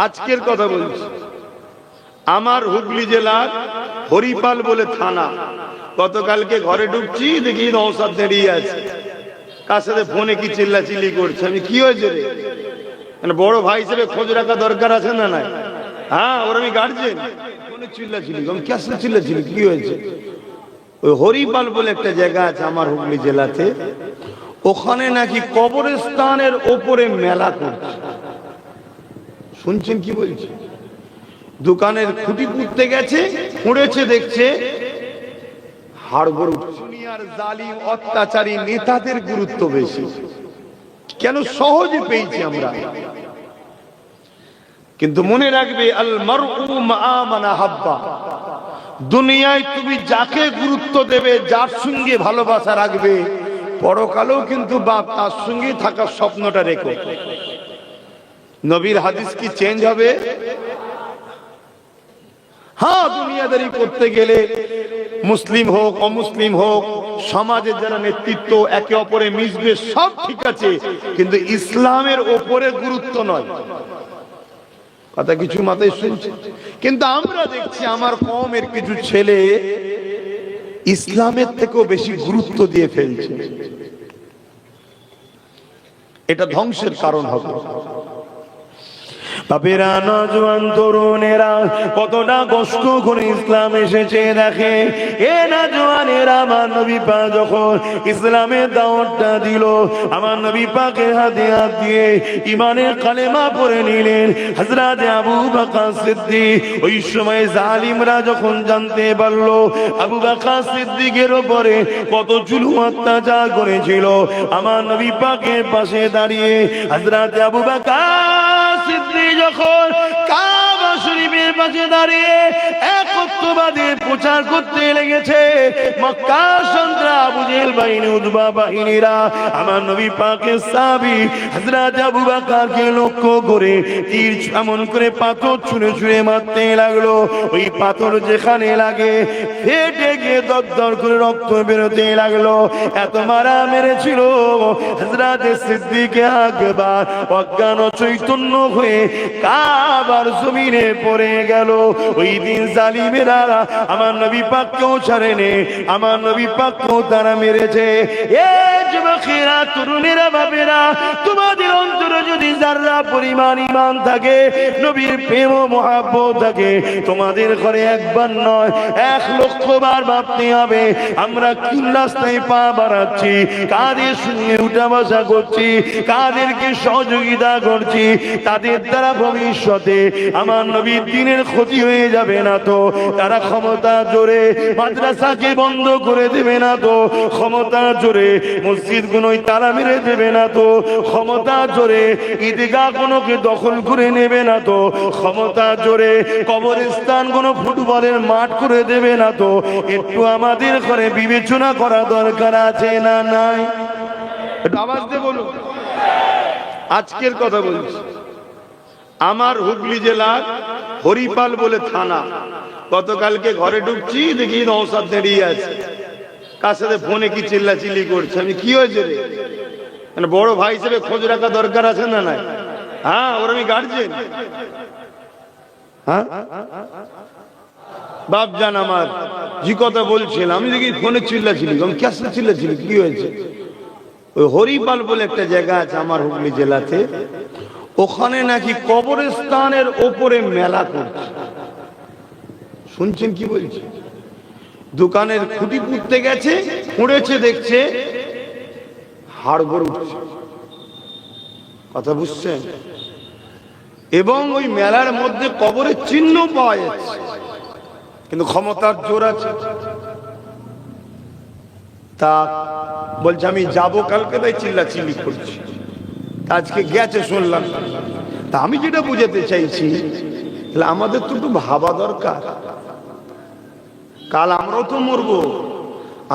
আজকের কথা বলছি, আমার হুগলি জেলার হরিপাল বলে থানা, গতকালকে ঘরে ঢুকছি, দেখি নওশাদ দাঁড়িয়ে আছে, কার সাথে ফোনে কি চিল্লাচিল্লি করছে। আমি কি হয়েছে রে, মানে বড় ভাই হিসেবে খোঁজ রাখা দরকার আছে না নাই? হ্যাঁ, ওর আমি গার্জেন, ফোনে চিল্লাচিল্লি, আমি কি আসলে চিল্লাচিল্লি, কি হয়েছে? ওই হরিপাল বলে একটা জায়গা আছে আমার হুগলি জেলাতে, ওখানে নাকি কবরস্থানের ওপরে মেলা করছে। শুনছেন কি বলছে? দোকানের খুঁটি পুঁততে গেছে, খুঁড়েছে, দেখছে হাড়গোড় উঠছে। দুনিয়ার জালিম অত্যাচারী নেতাদের গুরুত্ব বেশি, কেন সহজে পেয়েছি আমরা। কিন্তু মনে রাখবে, আল মারউ মা মান আহাব্বা, দুনিয়ায় তুমি যাকে গুরুত্ব দেবে, যার সঙ্গে ভালোবাসা রাখবে, পরকালেও কিন্তু বাপ তার সঙ্গে থাকার স্বপ্নটা রেখো। নবীর হাদিস কি চেঞ্জ হবে? হ্যাঁ, দুনিয়াদারি করতে গেলে মুসলিম হোক অমুসলিম হোক, সমাজের যারা নেতৃত্ব একে অপরে মিশবে, সব ঠিক আছে, কিন্তু ইসলামের ওপরে গুরুত্ব নয়। কথা কিছু মাথায় শুনছে? কিন্তু আমরা দেখছি আমার কওমের কিছু ছেলে ইসলামের থেকেও বেশি গুরুত্ব দিয়ে ফেলছে। এটা ধ্বংসের কারণ হবে। বাপেরা, নওজোয়ান তরুণেরা কতটা কষ্ট করে ইসলাম এসেছে দেখে। এ নওজোয়ানেরা, আমার নবী পাক যখন ইসলামের দাওয়াতটা দিল, আমার নবী পাকের হাতে হাত দিয়ে ঈমানের কালেমা পড়ে নিলেন হযরত আবু বকর সিদ্দিক। ওই সময় জালিমরা যখন জানতে পারলো আবু বকর সিদ্দিকের উপরে কত জুলুম অত্যাচার করেছিল, আমার নবী পাকের পাশে দাঁড়িয়ে হযরত আবু বকর সিদ্দিক যখন কাবা শরীফের পাশে দাঁড়িয়ে একত্ববাদের প্রচার করতে লেগেছে, মক্কা সন্ত্রাস আবু জেহেল বাহিনী, উতবা বাহিনীরা আমার নবী পাকের সাহাবী হযরত আবু বকরকে লক্ষ্য করে তীর এমন করে পাথর ছুঁড়ে ছুঁড়ে মারতে লাগলো। ওই পাথর যেখানে লাগে ফেটে গিয়ে দরদর করে রক্ত বেরোতে লাগলো। এত মারা মেরেছিল হযরত সিদ্দিক আকবর অজ্ঞান চৈতন্য হয়ে কাবার জমিনে পড়ে গেল। ওই দিন জালিমেরা আমার নবী পাককেও ছাড়েনি, আমার নবী পাককেও তারা মেরেছে। এ যুবকেরা, তরুণেরা, বাপেরা, তোমাদের অন্তরে যদি যারা পরিমাণ ঈমান থাকে, নবীর প্রেম ও মহব্বত থাকে, তোমাদের ঘরে একবার নয় 1,00,000 বার ভাবতে হবে আমরা কোন রাস্তায় পা বাড়াচ্ছি, কাদের সঙ্গে উঠা বসা করছি, কাদেরকে সহযোগিতা করছি, তাদের দ্বারা ভবিষ্যতে আমার নবীর দ্বীনের ক্ষতি হয়ে যাবে না তো? তারা ক্ষমতা জোরে মাদ্রাসাকে বন্ধ করে দেবে না তো? ক্ষমতা জোরে মসজিদগুলোই তালা মেরে দেবে না তো? ক্ষমতা জোরে ঈদগাহ গুলোকে দখল করে নেবে না তো? ক্ষমতা জোরে কবরস্থান কোনো ফুটবলের মাঠ করে দেবে না তো? একটু আমাদের ঘরে বিবেচনা করা দরকার আছে না নাই? একটু আওয়াজ দিয়ে বলুন। আজকের কথা বলছি, আমার হুগলি জেলার হরিপাল বলে থানা, গতকালকে ঘরে ঢুকছি, দেখি নওশাদ দাঁড়িয়ে আছে, কার সাথে ফোনে কি চিল্লাচিল্লি করছে। আমি কি হয়েছে রে, মানে বড় ভাই হিসেবে খোঁজ রাখা দরকার আছে না নাই? হ্যাঁ, ওর আমি গার্জেন। হ্যাঁ বাপ জান আমার যে কথা বলছিলাম, আমি দেখি ফোনে চিল্লাচিল্লি, আমি কি আসলে চিল্লাচিল্লি, কি হয়েছে? ওই হরিপাল বলে একটা জায়গা আছে আমার হুগলি জেলাতে, ওখানে নাকি কবরস্থানের ওপরে মেলা করছে। শুনছেন কি বলছে? দোকানের খুঁটি পুঁততে গেছে, খুঁড়েছে, দেখছে হাড়গোড় উঠছে। কথা বুঝছেন? এবং ওই মেলার মধ্যে কবরের চিহ্ন পাওয়া যাচ্ছে, কিন্তু ক্ষমতার জোর আছে। তা বলছে আমি যাবো কালকে, তাই চিল্লাচিল্লি করছি। আজকে গেছে শুনলাম। তা আমি যেটা বুঝাতে চাইছি, তাহলে আমাদের তো একটু ভাবা দরকার, কাল আমরাও তো মরবো।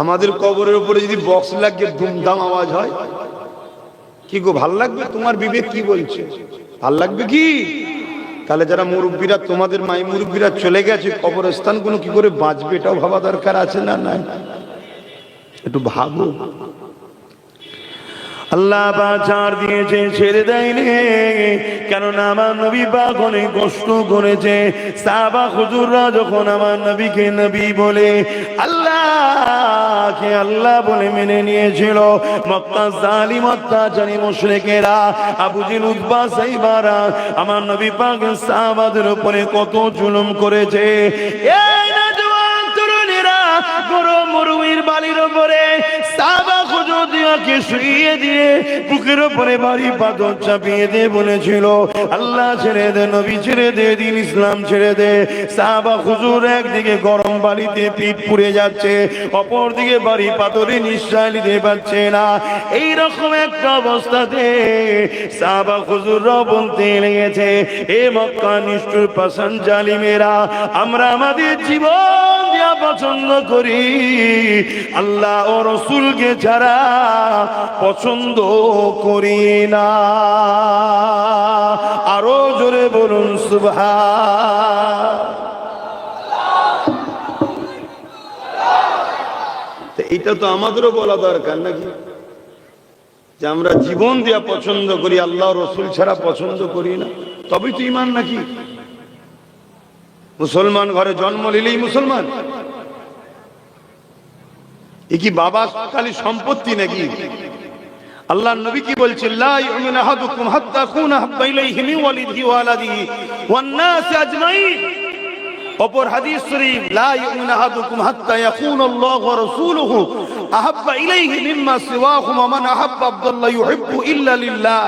আমাদের কবরের উপরে যদি বক্স লাগিয়ে দুমদাম আওয়াজ হয়, কি গো ভাল লাগবে? তোমার বিবেক কি বলছে? ভাল লাগবে কি? তাহলে যারা মুরব্বীরা, তোমাদের মাই মুরব্বীরা চলে গেছে, কবরস্থানগুলো কি করে বাঁচবে, এটাও ভাবা দরকার আছে না নাই? একটু ভাবো। আল্লাহ পাক ছাড় দিয়েছে, ছেড়ে দেয়নি, কেননা আমার নবী পাক অনেক কষ্ট করেছে। সাহাবা হুজুররা যখন আমার নবীকে নবী বলে, আল্লাহকে আল্লাহ বলে মেনে নিয়েছিল, মক্কা জালিম অত্যাচারী মুশরিকেরা আবু জেহেল উতবা সাইবারা আমার নবী পাক সাহাবাদের উপরে কত জুলুম করেছে। এই নওজোয়ান তরুণীরা গরম মরুভূমির বালির উপরে সাহাবা হুজুরদেরকে শুইয়ে দিয়ে বুকের উপরে ভারী পাথর চাপিয়ে দিয়ে বলেছিল, আল্লাহ ছেড়ে দে, নবী ছেড়ে দে, দ্বীন ইসলাম ছেড়ে দে। সাহাবা হুজুর একদিকে গরম বালিতে পিঠ পুড়ে যাচ্ছে, অপর দিকে ভারী পাথরে নিঃশ্বাস নিতে পারছে না। এইরকম একটা অবস্থাতে সাহাবা হুজুররা বলতে লেগেছে, এ মক্কা নিষ্ঠুর পাষাণ জালিমেরা, আমরা আমাদের জীবন দেয়া পছন্দ করি, আল্লাহ ও রাসূলকে ছাড়া পছন্দ করি না। আরো জোরে বলুন সুবহান। এটা তো আমাদেরও বলা দরকার নাকি, যে আমরা জীবন দেয়া পছন্দ করি, আল্লাহ রাসূল ছাড়া পছন্দ করি না, তবেই তো ঈমান নাকি? মুসলমান ঘরে জন্ম নিলেই মুসলমান? এ কি বাবা খালি সম্পত্তি নাকি? আল্লাহর নবী কি বলছেন, লা ইউমিনু আহাদুকুম হাত্তা আকুনা হাব্বা ইলাইহি মিন ওয়ালিদিহি ওয়া ওয়ালাদিহি ওয়ান নাস আজমাইন। অপর হাদিস শরীফ, লা ইউমিনু আহাদুকুম হাত্তা ইয়াকুনা আল্লাহু ওয়া রাসূলুহু আহাব্বা ইলাইহি মিম্মা সিওয়াহুম ওয়া মান আহাব্বা আবদাল্লাহ ইউহিব্বু ইল্লা লিল্লাহ।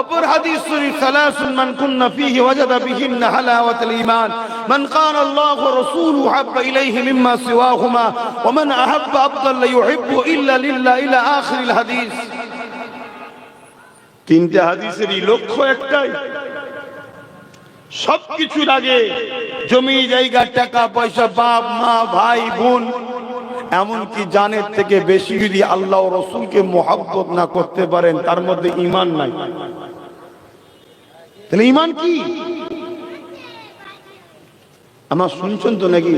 অপর হাদিস শরীফ, সালাসুন মান কুন্না ফীহি ওয়াজাদা বিহিন্না হালাওয়াতাল ঈমান মান কানা আল্লাহু ওয়া রাসূলুহু আহাব্বা ইলাইহি মিম্মা সিওয়াহুমা ওয়া মান আহাব্বা আবদাল্লাহ ইউহিব্বু ইল্লা লিল্লাহ ইলা আখিরিল হাদিস। তিনটা হাদিসেরই লক্ষ্য একটাই, সবকিছুর আগে জমি জায়গা টাকা পয়সা বাপ মা ভাই বোন এমনকি জানের থেকে বেশি যদি আল্লাহ ও রাসূলকে মুহাব্বত না করতে পারেন, তার মধ্যে ঈমান নাই। তাহলে ঈমান কি? আমার শুনছেন তো নাকি?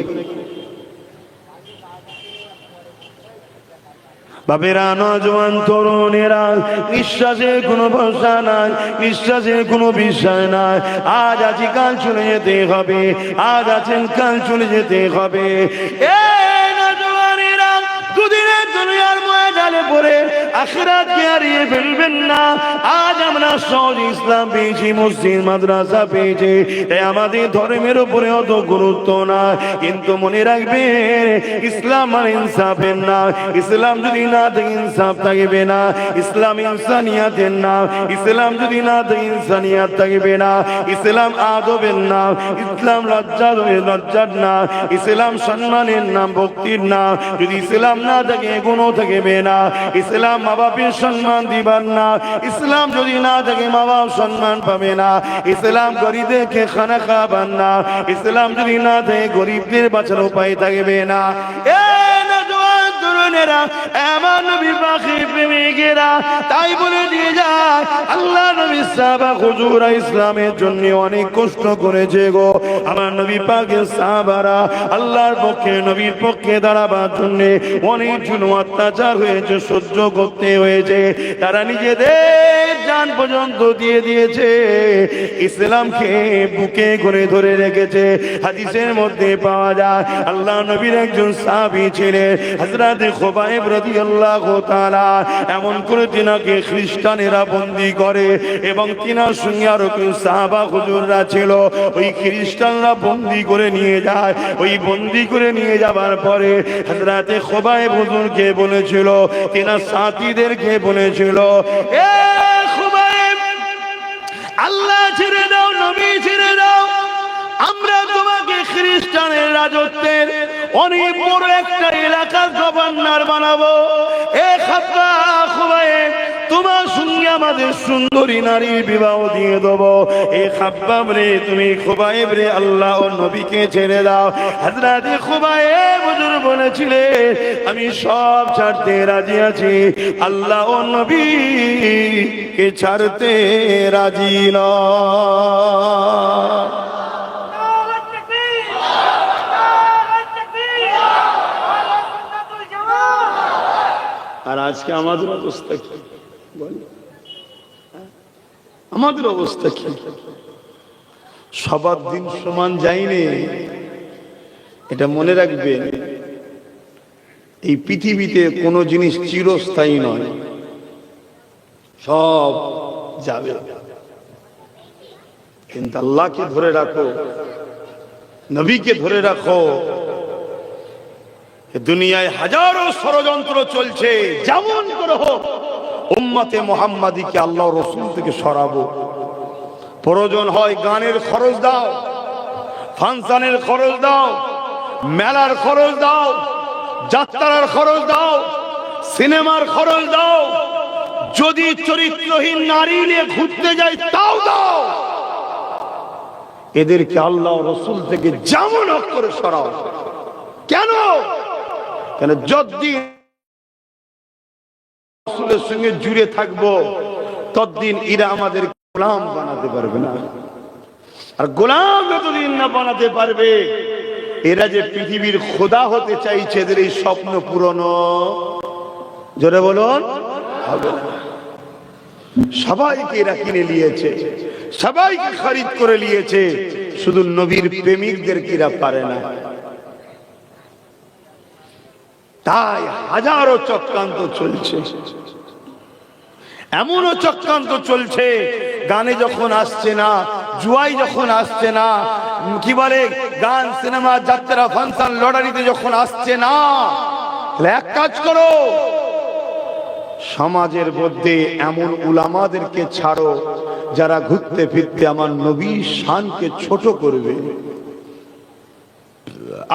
বাবেরা, নওজোয়ান তরুণেরা, নিঃশ্বাসে কোনো ভরসা নাই, নিঃশ্বাসে কোনো বিশ্বাস নাই। আজ আছি কাল চলে যেতে হবে, আজ আছেন কাল চলে যেতে হবে। এই নওজোয়ানেরা, দুদিনের দুনিয়ার ময়দানে পড়ে আখিরাতকে হারিয়ে ফেলবেন না। আজ আমরা সহজ ইসলাম পেয়েছি, মসজিদ মাদ্রাসা পেয়েছি, আমাদের ধর্মের উপরে অত গুরুত্ব না। কিন্তু মনে রাখবেন, ইসলাম মানে ইনসাফের না। ইসলাম যদি না থাকে ইনসাফ থাকবে না। ইসলাম ইনসানিয়াতের নাম। ইসলাম যদি না থাকে ইনসানিয়াত থাকবে না। ইসলাম আদবের নাম। ইসলাম লজ্জার নাম। ইসলাম সম্মানের নাম, ভক্তির নাম। যদি ইসলাম না থাকে গুণও থাকবে না। ইসলাম মা বাপের সম্মান দিবার না। ইসলাম যদি না থাকে মা বাপ সম্মান পাবে না। ইসলাম গরিবদেরকে খানা খাবার না। ইসলাম যদি না থাকে গরিবদের বাঁচার উপায় থাকবে না। আমার নবী পাকের প্রেমিকেরা তাই বলে দিয়ে যায়, আল্লাহ নবী সাহাবা হুজুরা ইসলামের জন্য অনেক কষ্ট করেছে গো। আমার নবী পাকের সাহাবারা আল্লাহর পক্ষে, নবীর পক্ষে দাঁড়াবার জন্য অনেক জুলুম অত্যাচার হয়েছে, সহ্য করতে হয়েছে। তারা নিজেদের জান পর্যন্ত দিয়ে দিয়েছে, ইসলামকে বুকে করে ধরে রেখেছে। হাদিসের মধ্যে পাওয়া যায়, আল্লাহ নবীর একজন সাহাবী ছিলেন হযরত খুবাইব রাদিয়াল্লাহু তাআলা, এমন করে তিনাকে খ্রিস্টানেরা বন্দী করে এবং তিনার সঙ্গে আরো কেউ সাহাবা হুজুররা ছিল। ওই খ্রিস্টানরা বন্দী করে নিয়ে যায়। ওই বন্দী করে নিয়ে যাবার পরে হযরত খুবাইব হুজুরকে বলেছিল, তিনার সাথীদেরকে বলেছিল, এ খুবাইব, আল্লাহ ছেড়ে দাও, নবী ছেড়ে দাও, আমরা তোমাকে খ্রিস্টানের রাজত্বের অনেক বড় একটা এলাকার গভর্নর বানাবো। এ খাব্বাব, খুবাইব, তোমার সঙ্গে আমাদের সুন্দরী নারীর বিবাহ দিয়ে দেবো। এ খাব্বাব রে, তুমি খুবাইব রে, আল্লাহ ও নবীকে ছেড়ে দাও। হযরত খুবাইব হুজুর বলেছিলেন, আমি সব ছাড়তে রাজি আছি, আল্লাহ ও নবীকে ছাড়তে রাজি নয়। আর আজকে আমাদের অবস্থা কি? আমাদের অবস্থা কি? সবার দিন সমান যায়নি, এটা মনে রাখবেন। এই পৃথিবীতে কোনো জিনিস চিরস্থায়ী নয়, সব যাবে, কিন্তু আল্লাহকে ধরে রাখো, নবীকে ধরে রাখো। দুনিয়ায় হাজারো ষড়যন্ত্র চলছে, যেমন করে হোক উম্মতে মুহাম্মাদীকে আল্লাহ রসুল থেকে সরাবো। প্রয়োজন হয় গানের খরচ দাও, ফাংশনের খরচ দাও, মেলার খরচ দাও, যাত্রার খরচ দাও, সিনেমার খরচ দাও, যদি চরিত্রহীন নারী নিয়ে ঘুরতে যায় তাও দাও। এদেরকে আল্লাহ রসুল থেকে যেমন হোক করে সরাও। কেন? কেন যতদিন রসুলের সঙ্গে জুড়ে থাকবো ততদিন এরা আমাদের গোলাম বানাতে পারবে না। আর গোলাম যতদিন না বানাতে পারবে, এরা যে পৃথিবীর খোদা হতে চাইছে, এদের এই স্বপ্ন পূরণ জোরে বলুন হবে না। সবাইকে এরা কিনে নিয়েছে, সবাইকে খরিদ করে নিয়েছে, শুধু নবীর প্রেমিকদের কিরা পারে না। তাই হাজারো চক্রান্ত চলছে, এমনও চক্রান্ত চলছে, গানে যখন আসছে না, জুয়াই যখন আসছে না, কি বলে গান, সিনেমা, যাত্রা, ফাংশন, লটারিতে যখন আসছে না, এক কাজ করো, সমাজের মধ্যে এমন উলামাদেরকে ছাড়ো যারা ঘুরতে ফিরতে আমার নবীর শানকে ছোট করবে,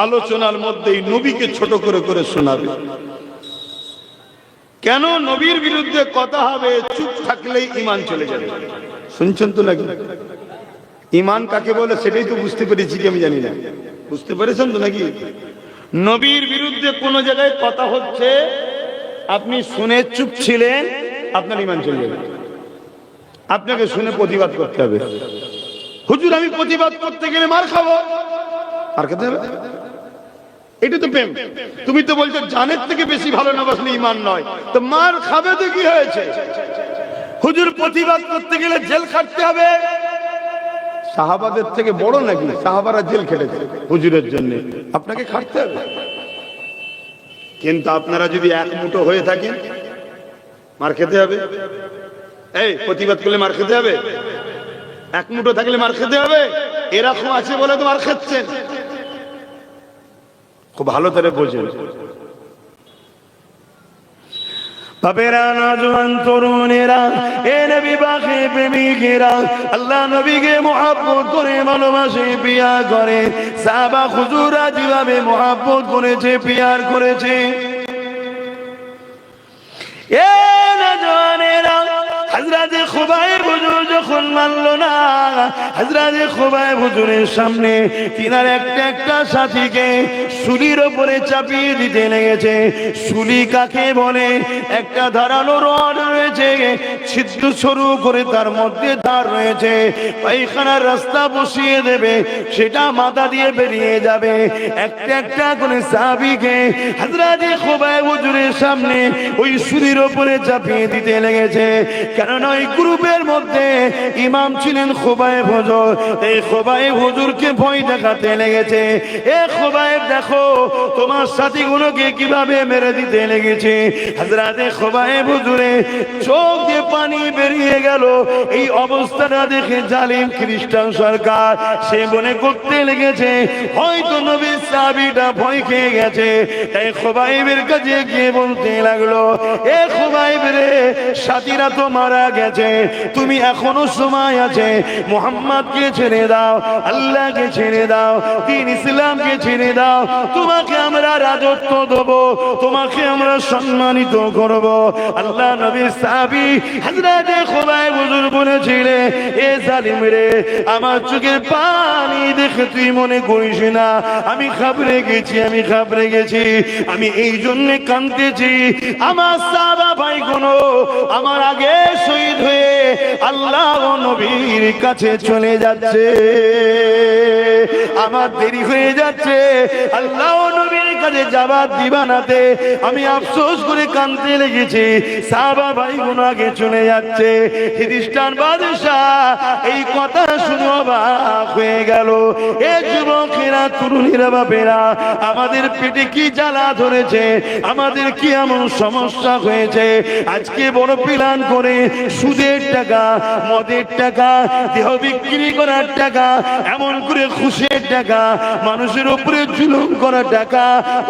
আলোচনার মধ্যেই নবীকে ছোট করে করে শোনাবে। কেন? নবীর বিরুদ্ধে কথা হবে, চুপ থাকলেই ঈমান চলে যাবে। শুনছেন তো নাকি? ঈমান কাকে বলে সেটাই তো বুঝতে পেরেছি কি আমি জানি না, বুঝতে পেরেছেন তো নাকি? নবীর বিরুদ্ধে কোন জায়গায় কথা হচ্ছে, আপনি শুনে চুপ ছিলেন, আপনার ঈমান চলে যাবে। আপনাকে শুনে প্রতিবাদ করতে হবে। হুজুর আমি প্রতিবাদ করতে গেলে মার খাবো, মার খেতে হবে, এটা তো প্রেম। তুমি তো বলছো জানের থেকে বেশি ভালো না বাসলে ঈমান নয়, তো মার খাবে তো কি হয়েছে? হুজুর প্রতিবাদ করতে গেলে জেল খাটতে হবে, সাহাবাদের থেকে বড় নাকি? সাহাবারা জেল খেটেছে হুজুরের জন্য, আপনাকে খাটতে হবে। কিন্তু আপনারা যদি এক মুঠো হয়ে থাকেন, মার খেতে হবে। এই প্রতিবাদ করলে মার খেতে হবে, এক মুঠো থাকলে মার খেতে হবে। এরকম আছে বলে তো মার খাচ্ছেন। খুব ভালো করে বোঝেন। বাবেরা, নওজোয়ান তরুণেরা, এ নবী পাকের প্রেমিকেরা, আল্লাহ নবীকে মুহাব্বত করে ভালোবাসে, পিয়ার করে। সাহাবা হুজুররা যেভাবে মুহাব্বত করেছে, পিয়ার করেছে, এ নওজোয়ানেরা, হযরতে খুবাইব হুজুর যখন মানলো না, হযরতে খুবাইব হুজুরের সামনে তিনার একটা একটা সাথীকে শুলির উপরে চাপিয়ে দিতে লেগেছে। শুলি কাকে বলে? একটা ধারালো রড রয়েছে, ছিদ্র সরু করে তার মধ্যে ধার রয়েছে, পায়খানার রাস্তা বসিয়ে দেবে, সেটা মাথা দিয়ে বেরিয়ে যাবে। একটা একটা করে সাহাবীকে হযরতে খুবাইব হুজুরের সামনে ওই শুলির উপরে চাপিয়ে দিতে লেগেছে। কারণ ওই গ্রুপের মধ্যে ইমাম ছিলেন খুবাইব হুজুর। এই খুবাইব হুজুরকে ভয় দেখাতে লেগেছে, এ খুবাইব দেখো তোমার সাথীগুলোকে কিভাবে মেরে দিতে লেগেছে। হযরতে খুবাইব হুজুরের চোখ দিয়ে পানি বেরিয়ে গেল। এই অবস্থাটা দেখে জালিম খ্রিস্টান সরকার সে মনে করতে লেগেছে হয়তো নবীর সাহাবীটা ভয় খেয়ে গেছে। তাই খুবাইবের কাছে গিয়ে বলতে লাগলো, এ খুবাইব রে, সাথীরা তো মারা গেছে, তুমি এখনো সময় আছে, মুহাম্মদকে ছেড়ে দাও, আল্লাহকে ছেড়ে দাও, দ্বীন ইসলামকে ছেড়ে দাও, তোমাকে আমরা রাজত্ব দেব, তোমাকে আমরা সম্মানিত করব। আল্লাহ নবীর সাহাবী হযরতে খুবাইব হুজুর বলেছিলেন, এ জালিম রে, আমার চোখের পানি দেখে তুই মনে করিস না আমি ঘাবড়ে গেছি, আমি ঘাবড়ে গেছি, আমি এই জন্য কাঁদতেছি। আমার সাহাবা ভাইগুলো আমার আগে শহীদ হয়ে আল্লাহ ও নবীর কাছে চলে যাচ্ছে, আমার দেরি হয়ে যাচ্ছে, আল্লাহ ও নবীর কাছে জবাব দিবা নাতে আমি আফসোস করে কাঁদতে লেগেছি। সাহাবা ভাইগুলো আগে চলে যাচ্ছে। খ্রিস্টান বাদশাহ এই কথা শুনে অবাক হয়ে গেল। এ যুবকেরা, তরুণীরা, বাপেরা, আমাদের পেটে কি জ্বালা ধরেছে, আমাদের কি এমন সমস্যা হয়েছে আজকে বড় প্ল্যান করে সুদের টাকা, মদের টাকা, দেহ বিক্রি করার টাকা, এমন করে খুশের টাকা, মানুষের উপরে জুলুম করার টাকা,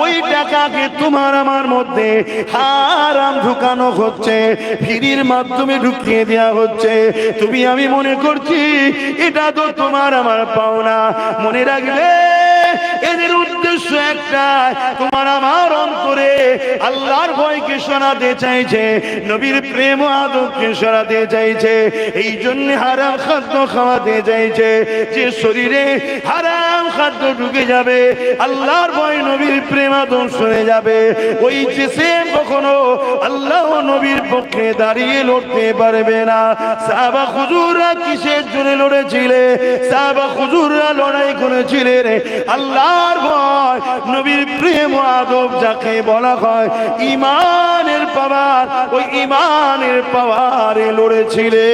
ওই টাকাকে তোমার আমার মধ্যে হারাম ঢুকানো হচ্ছে, ফিরির মাধ্যমে ঢুকিয়ে দেওয়া হচ্ছে। তুমি আমি মনে করছি এটা তো তোমার আমার পাওনা। মনে রাখবে এদের উদ্দেশ্য একটা, তোমার আমার অন্তরে আল্লাহর ভয়কে সরাতে চাইছে, নবীর প্রেম ও আদবকে সরাতে চাইছে। এই জন্য হারাম খাদ্য খাওয়াতে চাইছে। যে শরীরে হারাম খাদ্য ঢুকে যাবে, আল্লাহর ভয়, নবীর প্রেম আদব সরে যাবে, ওই জিসিম কখনো আল্লাহ ও নবীর পক্ষে দাঁড়িয়ে লড়তে পারবে না। সাহাবা হুজুররা কিসের জন্য লড়েছিলে? সাহাবা হুজুররা লড়াই করেছিলেন আল্লাহর ভয়, নবীর প্রেম ও আদব যাকে বলা হয় ঈমানের পাওয়ার, ওই ঈমানের পাওয়ারে লড়েছিলে।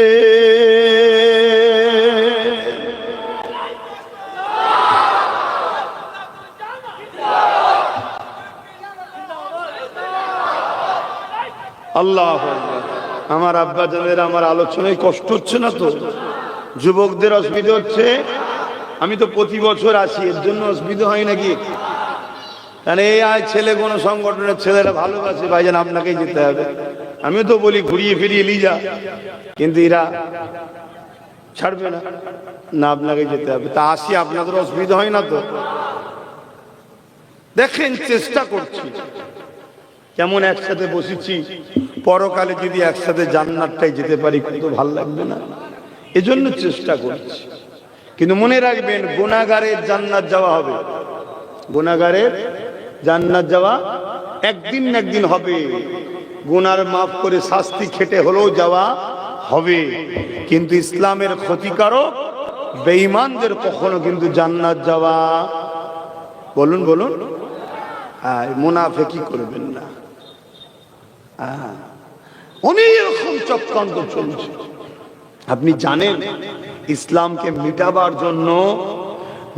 আল্লাহ আমার আব্বা জানের আমার আলোচনায় কষ্ট হচ্ছে না তো? যুবকদের অসুবিধা হচ্ছে? আমি তো প্রতি বছর আসি, এর জন্য অসুবিধা হয় নাকি? তাহলে এই আজ ছেলে কোনো সংগঠনের ছেলেরা ভালোবাসে, ভাইজান আপনাকেই যেতে হবে। আমিও তো বলি ঘুরিয়ে ফিরিয়ে নিয়ে যা, কিন্তু এরা ছাড়বে না, না আপনাকে যেতে হবে। তা আসি, আপনাদের অসুবিধা হয় না তো? দেখেন চেষ্টা করছি, কেমন একসাথে বসেছি, পরকালে যদি একসাথে জান্নাতটাই যেতে পারি কত ভালো লাগবে না? এজন্য চেষ্টা করছি। কিন্তু মনে রাখবেন, গুনাহগারের জান্নাত যাওয়া হবে, গুনাহগারের জান্নাত যাওয়া একদিন না একদিন হবে। গুনার মাফ করে শাস্তি খেটে হলেও যাওয়া হবে। কিন্তু ইসলামের ক্ষতিকারক বেঈমানদের কখনো কিন্তু জান্নাত যাওয়া, বলুন বলুন, মুনাফিকি করবেন না। অনেক রকম চক্রান্ত চলছে। আপনি জানেন ইসলামকে মিটাবার জন্য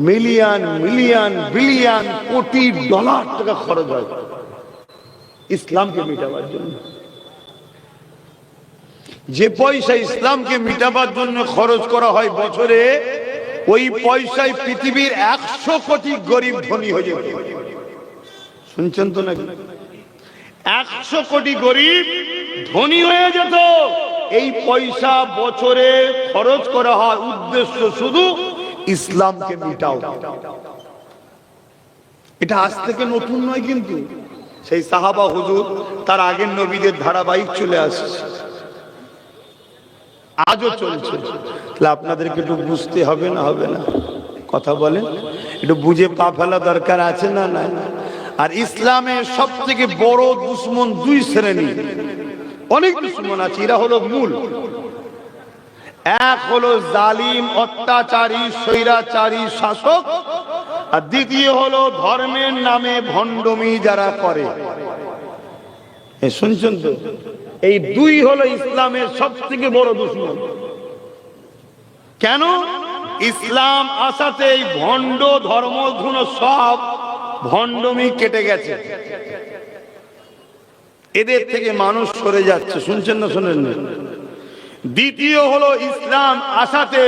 মিলিয়ন মিলিয়ন বিলিয়ন কোটি ডলার টাকা খরচ হয় ইসলামকে মিটাবার জন্য। যে পয়সা ইসলামকে মিটাবার জন্য খরচ করা হয় বছরে, ওই পয়সায় পৃথিবীর 100 কোটি গরিব ধনী হয়ে যেত। শুনছেন তো নাকি? 100 কোটি গরিব ধনী হয়ে যেত। এই পয়সা বছরে খরচ করা হয়, উদ্দেশ্য শুধু ইসলামকে মিটাও। এটা আজ থেকে নতুন নয়, কিন্তু সেই সাহাবা হুজুর তার আগের নবীদের ধারাবাহিক চলে আসছে, আজও চলছে। তাহলে আপনাদেরকে একটু বুঝতে হবে না? হবে না? কথা বলেন, একটু বুঝে পা ফেলা দরকার আছে না? না। আর ইসলামের সব থেকে বড় দুশ্মন দুই শ্রেণী, অনেক দুশ্মন আছে, এরা হলো মূল। এক হলো জালিম, অত্যাচারী, স্বৈরাচারী শাসক, আর দ্বিতীয় হলো ধর্মের নামে ভণ্ডমি যারা করে। শুনছেন তো? এই দুই হলো ইসলামের সব থেকে বড় দুশ্মন। কেন? ইসলাম আসাতে এই ভণ্ড ধর্মগুলো সব ভণ্ডমি কেটে গেছে, এদের থেকে মানুষ সরে যাচ্ছে। শুনছেন না? শোনেন না? দ্বিতীয় হলো ইসলাম আসাতে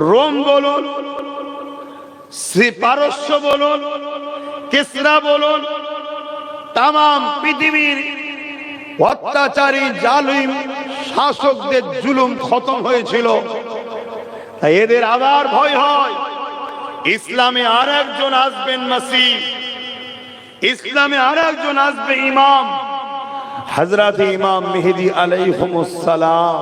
রোম বলুন, পারস্য বলুন, কিসরা বলুন, তাম পৃথিবীর অত্যাচারী জালিম শাসকদের জুলুম খতম হয়েছিল। এদের আবার ভয় হয় ইসলামে আর একজন আসবেন মাসিহ, ইসলামে আর একজন আসবে ইমাম, হযরত ইমাম মেহেদী আলাইহিস সালাম।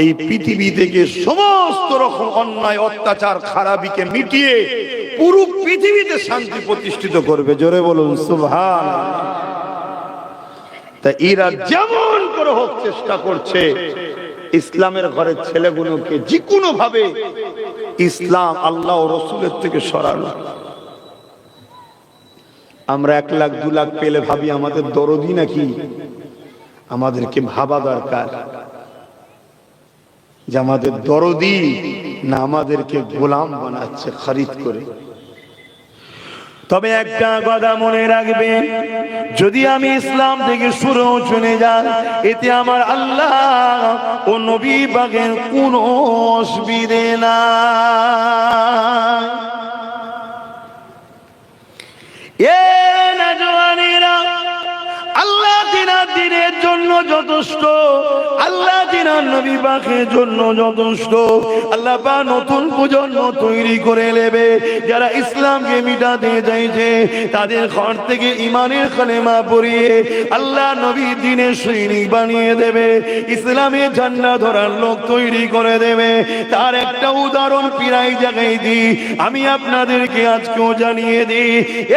এই পৃথিবী থেকে সমস্ত রকম অন্যায়, অত্যাচার, খারাপিকে মিটিয়ে পুরো পৃথিবীতে শান্তি প্রতিষ্ঠিত করবে। জোরে বলুন সুবহানাল্লাহ। তা এরা যেমন করে হোক চেষ্টা করছে ইসলামের ঘরের ছেলেগুলোকে যে কোনো ভাবে ইসলাম, আল্লাহ ও রাসূলের থেকে সরানো। আমরা 1 লাখ 2 লাখ পেলে ভাবি আমাদের দরদি নাকি? আমাদেরকে ভাবা দরকার যে আমাদের দরদি না আমাদেরকে গোলাম বানাচ্ছে খরিদ করে। তবে একটা কথা মনে রাখবেন, যদি আমি ইসলাম থেকে শুরু চলে যাই, এতে আমার আল্লাহ ও নবী পাকের কোনো অসুবিধে না। এ নওজওয়ানেরা, আল্লাহ দিনার দিনের জন্য যথেষ্ট, আল্লাহ দিনার নবী পাকের জন্য যথেষ্ট। আল্লাহ পাক নতুন প্রজন্ম তৈরি করে নেবে, যারা ইসলামকে মিটাতে চাইছে, তাদের ঘর থেকে ইমানের কালেমা পড়িয়ে আল্লাহ নবী দিনের সৈনিক বানিয়ে দেবে, ইসলামের ঝান্ডা ধরার লোক তৈরি করে দেবে। তার একটা উদাহরণ প্রায় জায়গায় দিই, আমি আপনাদেরকে আজকেও জানিয়ে দিই।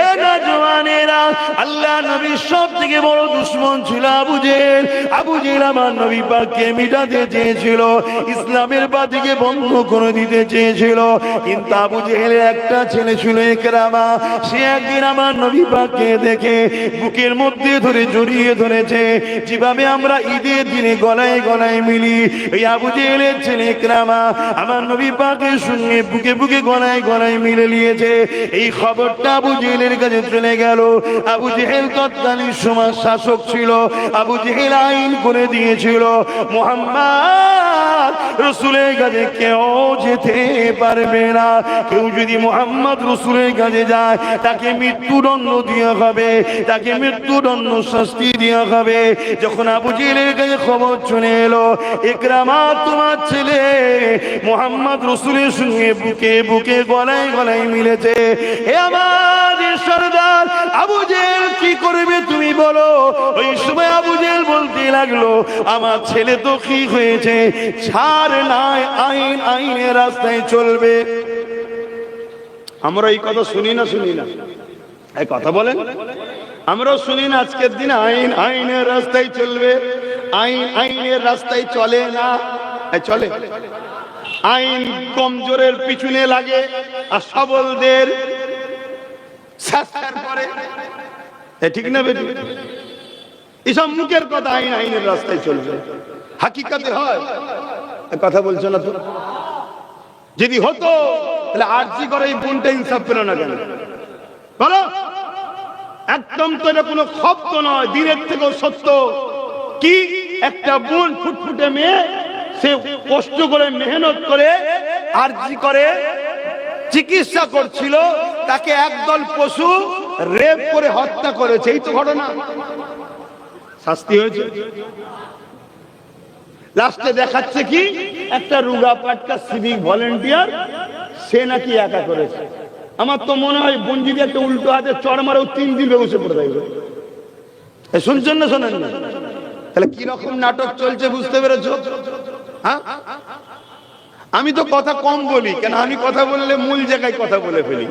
এ নওজওয়ানেরা, আল্লাহ নবীর সব থেকে বড় দুশমন ছিল আবু জেহেল। আবু জেহেল আমার নবী পাককে মিটাতে চেয়েছিল, ইসলামের বাতিকে বন্ধ করে দিতে চেয়েছিল। কিন্তু আবু জেহেলের একটা ছেলে ছিল ইকরামা, সে একদিন আমার নবী পাককে দেখে বুকের মধ্যে ধরে জড়িয়ে ধরেছে, যেভাবে আমরা ঈদের দিনে গলায় গলায় মিলি। এই আবু জেহেলের ছেলে ইকরামা আমার নবী পাকের সঙ্গে বুকে বুকে গলায় গলায় মিলে নিয়েছে। এই খবরটা আবু জেহেলের কাছে চলে গেল। আবু জেহেল তৎকালীন সমাজ শাসক ছিল। আবু জেহেল আইন করে দিয়েছিল, মুহাম্মদ রাসূলের কাছে কেউ যেতে পারবে না। কেউ যদি মুহাম্মদ রাসূলের কাছে যায়, তাকে মৃত্যুদণ্ড দেওয়া হবে, তাকে মৃত্যুদণ্ড শাস্তি দেওয়া হবে। যখন আবু জেহেলের কাছে খবর চলে এলো, ইকরামা তোমার ছেলে মুহাম্মদ রাসূলের সঙ্গে বুকে বুকে গলায় গলায় মিলেছে, হে আমাদের সরদার আবু জেহেল কি করবে তুমি বলো? ওই সময় আবু জেহেল বলতে লাগলো, আমার ছেলে তো কি হয়েছে, ছাড় নাই, আইন আইনের রাস্তায় চলবে। আমরা এই কথা শুনি না, শুনি না? এই কথা বলেন, আমরাও শুনি না? আজকের দিন আইন আইনের রাস্তায় চলবে। আইন আইনের রাস্তায় চলে না, চলে। আইন কমজোরের পিছনে লাগে আর সবলদের শাস্তার পরে। ঠিক না বেটি? এসব মুখের কথা, আইন আইনের রাস্তায় চলবে, হাকিকাতে হয়? কথা বলছো না তো? যদি হতো তাহলে আরজি করে এই বোনটা ইনসাফ পেল না কেন বলো? একদম তো এটা কোনো শব্দ নয়, দিনের থেকেও সত্য। কি একটা বোন, ফুটফুটে মেয়ে, সে কষ্ট করে মেহনত করে আরজি করে চিকিৎসা করছিল, তাকে একদল পশু রেপ করে হত্যা করেছে। এই তো ঘটনা, শাস্তি হয়েছে। লাস্টে দেখাচ্ছে কি একটা রুগা পাটকা সিভিক ভলেন্টিয়ার, সে নাকি একা করেছে। আমার তো মনে হয় বোন যদি একটা উল্টো হাতে চড় মারেও 3 দিন বেউসে পড়ে থাকবে। শুনছেন না শোনেন না? তাহলে কি রকম নাটক চলছে বুঝতে পেরেছো? হ্যাঁ, আমি তো কথা কম বলি, কেন আমি কথা বললে মূল জায়গায় কথা বলে ফেলি।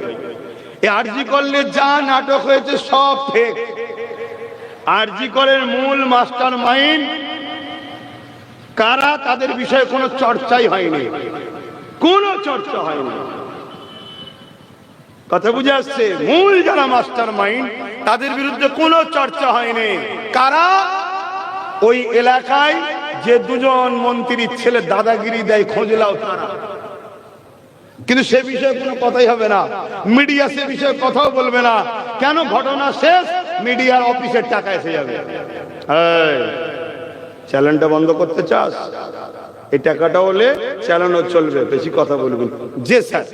এই আরজি করলে যা নাটক হয়েছে সব ফেক। আরজি করের মূল মাস্টার মাইন্ড কারা, তাদের বিষয়ে কোনো চর্চাই হয়নি, কোনো চর্চা হয়নি। কথা বুঝে আসছে? মূল যারা মাস্টার মাইন্ড, তাদের বিরুদ্ধে কোনো চর্চা হয়নি। কারা? ওই এলাকায় যে 2জন মন্ত্রীর ছেলে দাদাগিরি দেয়, খোঁজ লাও তারা। কিন্তু সে বিষয়ে কোনো কথাই হবে না, মিডিয়া সে বিষয়ে কথাও বলবে না। কেন? ঘটনা শেষ, মিডিয়ার অফিসের টাকা এসে যাবে। চ্যানেলটা বন্ধ করতে চাস, এই টাকাটা হলে চ্যানেলও চলবে, বেশি কথা বলবেন। যে স্যার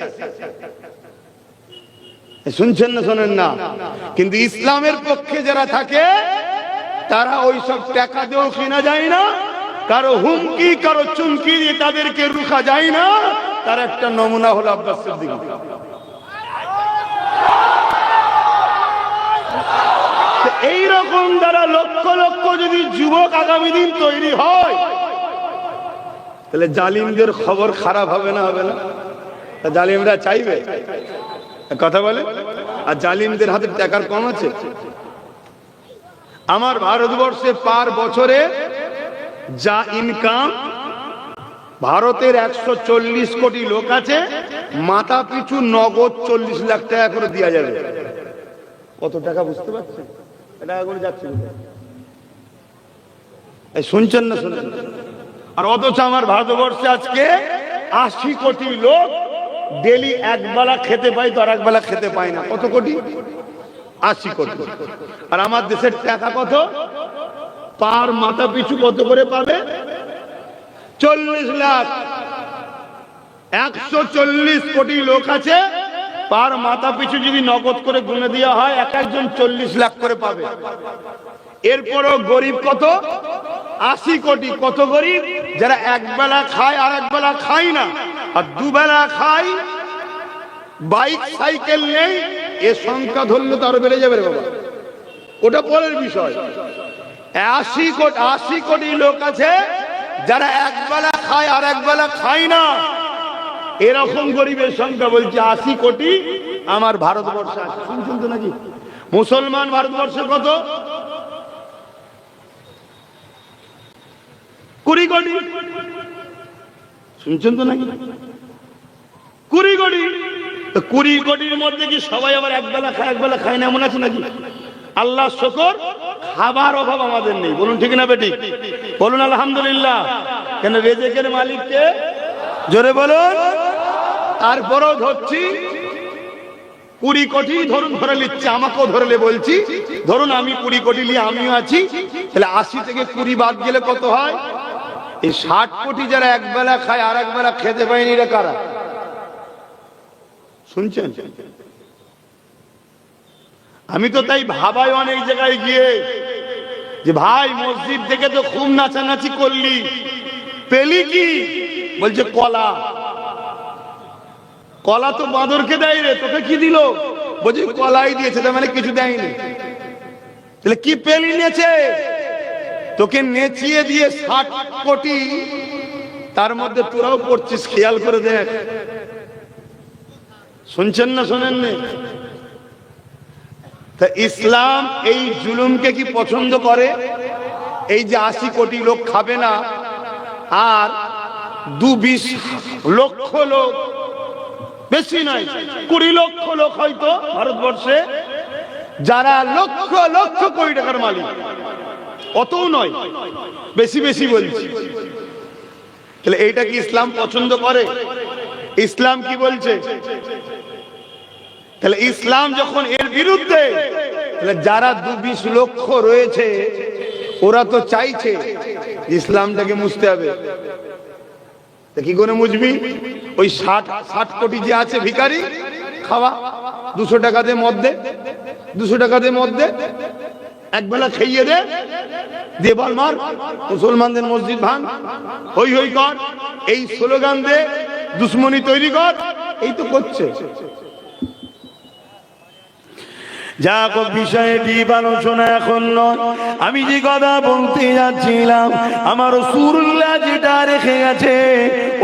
শুনছেন না শোনেন না? কিন্তু ইসলামের পক্ষে যারা থাকে তারা ওই সব টাকা দিয়েও কেনা যায় না, কারো হুমকি কারো চুমকি দিয়ে তাদেরকে রুখা যায় না। তার একটা নমুনা হলো আব্বাস সিদ্দিকী। এইরকম দ্বারা লক্ষ লক্ষ যদি যুবক আগামী দিন তৈরি হয়, তাহলে জালিমদের খবর খারাপ হবে না? হবে না? জালিমরা চাইবে, কথা বলে। আর জালিমদের হাতে টাকার কম আছে? আমার ভারতবর্ষে পার বছরে যা ইনকাম, ভারতের 140 কোটি লোক আছে, মাথা পিছু নগদ 40 লাখ টাকা করে দেওয়া যাবে। কত টাকা বুঝতে পারছেন? টাকা করে যাচ্ছে কোথায়? এই শুনছেন না শুনছেন? আর অথচ আমার ভারতবর্ষে আজকে 80 কোটি লোক ডেলি একবেলা খেতে পায়, তো আর একবেলা খেতে পায় না। কত কোটি? 80 কোটি। আর আমার দেশের টাকা কত? পার মাথা পিছু কত করে পাবে? 40 লাখ। 140 কোটি লোক আছে, পার মাথা পিছু যদি নগদ করে গুনে দেওয়া হয় এক একজন 40 লাখ করে পাবে। এরপরও গরিব কত? 80 কোটি। কত গরিব? যারা একবেলা খায় আর একবেলা খায় না, আর দুবেলা খায়, বাইক সাইকেল নেই। এ সংখ্যা ধরলে তো আরো বেড়ে যাবে রে বাবা, ওটা পরের বিষয়। 80 কোটি লোক আছে যারা একবেলা খায় আর একবেলা খায় না। এরকম গরিবের সংখ্যা বলছে 80 কোটি আমার ভারতবর্ষে আছে। শুনছেন তো নাকি? মুসলমান ভারতবর্ষে কত? 20 কোটি। শুনছেন তো নাকি? 20 কোটি। 20 কোটির মধ্যে কি সবাই আবার একবেলা খায় একবেলা খায় না এমন আছে নাকি? আল্লাহ শুকর, খাবার অভাব আমাদের নেই। বলুন ঠিক না বেটি? বলুন আলহামদুলিল্লাহ। কেন? রেজেকের মালিককে জোরে বলুন। তারপরেও ধরছি 20 কোটি ধরুন, ধরে নিচ্ছে, আমাকেও ধরলে বলছি, ধরুন আমি 20 কোটি নিয়ে আমিও আছি, তাহলে 80 থেকে 20 বাদ গেলে কত হয়? এই 60 কোটি যারা একবেলা খায় আর একবেলা খেতে পায়নি, রে কারা? শুনছেন? আমি তো তাই ভাবাই অনেক জায়গায় গিয়ে যে ভাই মসজিদ থেকে তো খুব নাচানাচি করলি, পেলি কি? বলছে কলা। কলা তো বাঁদরকে দেয় রে, তোকে কি দিল? বলছে কলাই দিয়েছে, তার মানে কিছু দেয়নি। তাহলে কি পেলি? নেচে। তোকে নেচিয়ে দিয়ে 60 কোটি, তার মধ্যে তোরাও পড়ছিস, খেয়াল করে দেখ। শুনছেন না শোনেন না? তা ইসলাম এই জুলুমকে কি পছন্দ করে? এই যে 80 কোটি লোক খাবে না, আর 2-20 লক্ষ লোক, বেশি নয় 20 লক্ষ লোক হয়তো ভারতবর্ষে, যারা লক্ষ লক্ষ কোটি টাকার মালিক, অতও নয়, বেশি বেশি বলছি। তাহলে এইটা কি ইসলাম পছন্দ করে? ইসলাম কি বলছে? তাহলে ইসলাম যখন এর বিরুদ্ধে, তাহলে যারা 2-20 লক্ষ রয়েছে ওরা তো চাইছে ইসলামটাকে মুছতে হবে। কি করে মুছবি? ওই 60 কোটি যে আছে ভিখারি, খাওয়া 200 টাকা দে, মধ্যে 200 টাকা দে, মধ্যে একবেলা খাইয়ে দে, দিয়ে বল মার, মুসলমানদের মসজিদ ভাঙ, হই হই কর, এই স্লোগান দে, দুশ্মনী তৈরি কর। এই তো করছে। যাক, বিষয়টি আলোচনা এখন নয়। আমি যে কথা বলতে যাচ্ছিলাম, আমার রাসূলুল্লাহ যেটা রেখে গেছে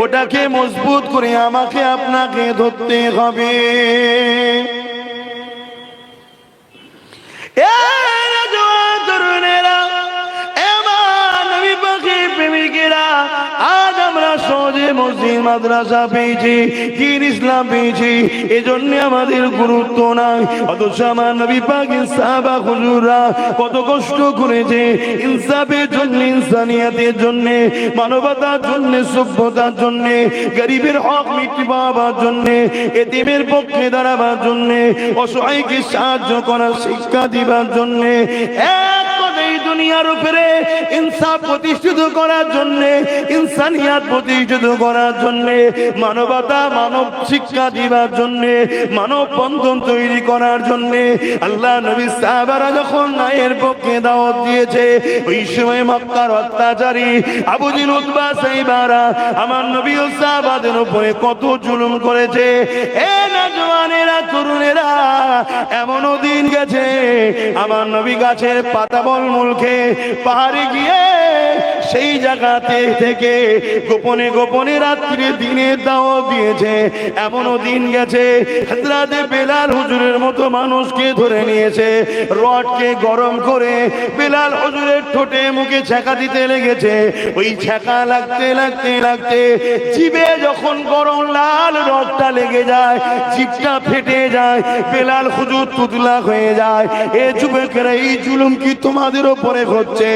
ওটাকে মজবুত করে আমাকে আপনাকে ধরতে হবে। আজ আমরা সহজে মসজিদ মাদ্রাসা পেয়েছি, দ্বীন ইসলাম পেয়েছি, এজন্য আমাদের গুরুত্ব নাই। অথচ আমার নবী পাকের সাহাবা হুজুররা কত কষ্ট করেছে ইনসাফের জন্য, ইনসানিয়াতের জন্য, মানবতার জন্য, সভ্যতার জন্য, গরিবের হক মিটে পাওয়ার জন্য, এতিমের পক্ষে দাঁড়াবার জন্য, অসহায়কে সাহায্য করার শিক্ষা দিবার জন্য, এই দুনিয়ার উপরে ইনসাফ প্রতিষ্ঠিত করার জন্য, ইনসানিয়াত প্রতিষ্ঠিত করার জন্য, মানবতা, মানব শিক্ষা দিবার জন্য, মানব বন্ধন তৈরি করার জন্য আল্লাহ নবী সাহাবারা যখন ন্যায়ের পক্ষে দাওয়াত দিয়েছে, ওই সময় মক্কার অত্যাচারী আবু জিল উতবা সাইবারা আমার নবী ও সাহাবাদের উপরে কত জুলুম করেছে। এ নওজওয়ানেরা, তরুণেরা, এমনও দিন গেছে আমার নবী গাছের পাতা বল মুলকে পাহাড়ে গিয়ে সেই জায়গাতে থেকে গোপনে গোপনে রাত্রে দিনে দাওয়াত দিয়েছে। এমনও দিন গেছে হযরত বেলাল হুজুরের মতো মানুষকে ধরে নিয়েছে, রডকে গরম করে বেলাল হুজুরের ঠোঁটে মুখে ছ্যাঁকা দিতে লেগেছে। ওই ছ্যাঁকা লাগতে লাগতে লাগতে জিভে যখন গরম লাল রডটা লেগে যায়, জিভটা ফেটে যায়, বেলাল হুজুর তুতলা হয়ে যায়। এ যুবকেরা, এই জুলুম কি তোমাদের উপরে হচ্ছে?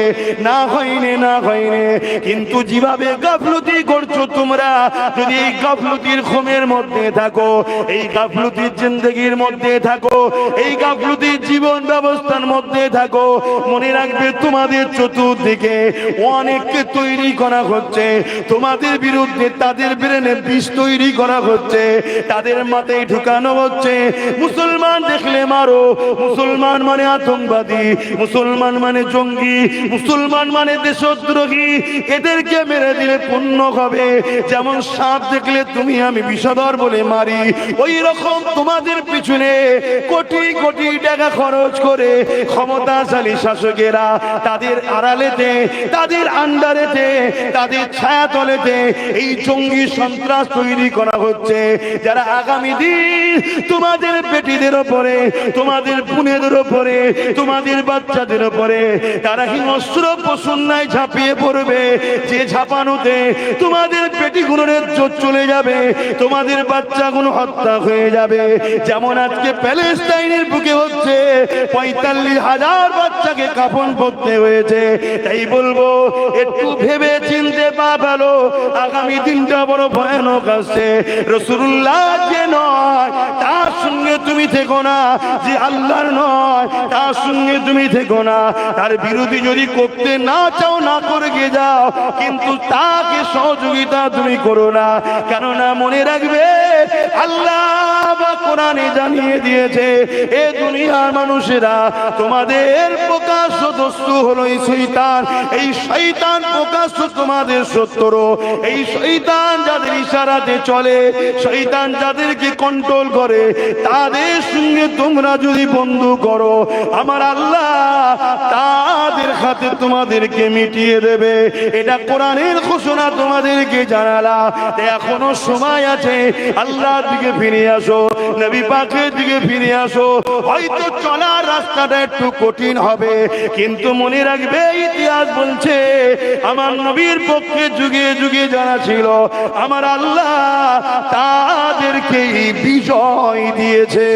না হয়নি, না হয়নি। কিন্তু যেভাবে গাফলতি করছো তোমরা, যদি এই গাফলতির ঘুমের মধ্যে থাকো, এই গাফলতির জিন্দগির মধ্যে থাকো, এই গাফলতির জীবন ব্যবস্থার মধ্যে থাকো, মনে রাখবে তোমাদের চতুর্দিকে অনেককে তৈরি করা হচ্ছে তোমাদের বিরুদ্ধে। তাদের ব্রেনে বিষ তৈরি করা হচ্ছে, তাদের মাথায় ঢুকানো হচ্ছে মুসলমান দেখলে মারো, মুসলমান মানে আতঙ্কবাদী, মুসলমান মানে জঙ্গি, মুসলমান মানে দেশদ্রোহী, এদেরকে মেরে দিলে পুণ্য হবে। যেমন সাপ দেখলে তুমি আমি বিষধর বলে মারি, ওই রকম তোমাদের পিছনে কোটি কোটি টাকা খরচ করে ক্ষমতাশালী শাসকেরা তাদের আড়ালেতে, তাদের আন্ডারেতে, তাদের ছায়াতলেতে এই জঙ্গি সন্ত্রাস তৈরি করা হচ্ছে, যারা আগামী দিন তোমাদের বেটিদের উপরে, তোমাদের বোনেদের উপরে, তোমাদের বাচ্চাদের উপরে তারা হিংস্র পশুর ন্যায় ঝাঁপিয়ে পড়বে। যে ঝাঁপানোতে তোমাদের বেটিগুলোর ইজ্জত চলে যাবে, তোমাদের বাচ্চাগুলো হত্যা হয়ে যাবে। যেমন আজকে প্যালেস্টাইনের বুকে হচ্ছে, 45,000 বাচ্চাকে কাফন পরতে হয়েছে। তাই বলবো, একটু ভেবে চিনতে পা ফেলো, আগামী দিনটা বড় ভয়ানক আসছে। রাসূলুল্লাহ যে নয় তার সঙ্গে তুমি থেকো না, যে আল্লাহর নয় তার সঙ্গে তুমি থেকো না। তার বিরোধী যদি করতে না চাও, না করে গিয়ে যাও, কিন্তু তাকে সহযোগিতা তুমি করো না। কেননা মনে রাখবে, আল্লাহ বা কোরআনে জানিয়ে দিয়েছে, এ দুনিয়ার মানুষেরা তোমাদের প্রকাশ্য দস্যু হলো এই শয়তান। এই শয়তান প্রকাশ্য তোমাদের শত্রু। এই শয়তান যাদের ইশারাতে চলে, শয়তান যাদেরকে কন্ট্রোল করে, তাদের সঙ্গে তোমরা যদি বন্ধু করো, আমার আল্লাহ তাদের হাতে তোমাদেরকে মিটিয়ে দেবে। এটা কোরআনের ঘোষণা তোমাদেরকে জানালা। এখনো সময় আছে, আল্লাহর দিকে ফিরে আসো, নবী পাকের দিকে ফিরে আসো। হয়তো চলার রাস্তাটা একটু কঠিন হবে, কিন্তু মনে রাখবে, ইতিহাস বলছে আমার নবীর পক্ষে যুগে যুগে যারা ছিল, আমার আল্লাহ তাদেরকে বিজয় দিয়েছে।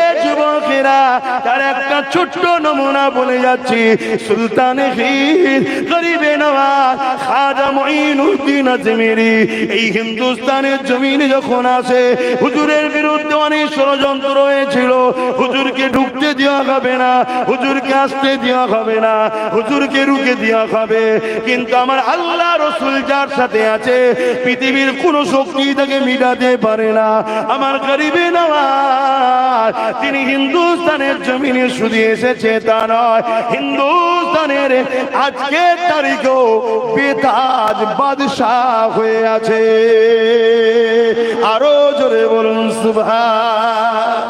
এ যুবকেরা, তার একটা ছোট্ট নমুনা বলে যাচ্ছি। সুলতানে পীর গরিবে নওয়াজ খাজা মঈনুদ্দিন আজমিরি এই হিন্দুস্তানের জমিনে যখন আসে, হুজুরের বিরুদ্ধে অনেক ষড়যন্ত্র হয়েছিল। হুজুরকে ঢুকতে দেওয়া হবে না, হুজুরকে আসতে দেওয়া হবে না, হুজুরকে রুখে দেওয়া হবে। কিন্তু আমার আল্লাহ রসুল যার সাথে আছে, পৃথিবীর কোন শক্তি তাকে মিটাতে পারে না। আমার গরিবে নওয়াজ তিনি হিন্দুস্তানের জমিনে শুধু এসেছে তা নয়, হিন্দুস্তানের আজকের তারিখেও বেতাজ বাদশাহ হয়ে আছে। আরো জোরে বলুন সুবহান।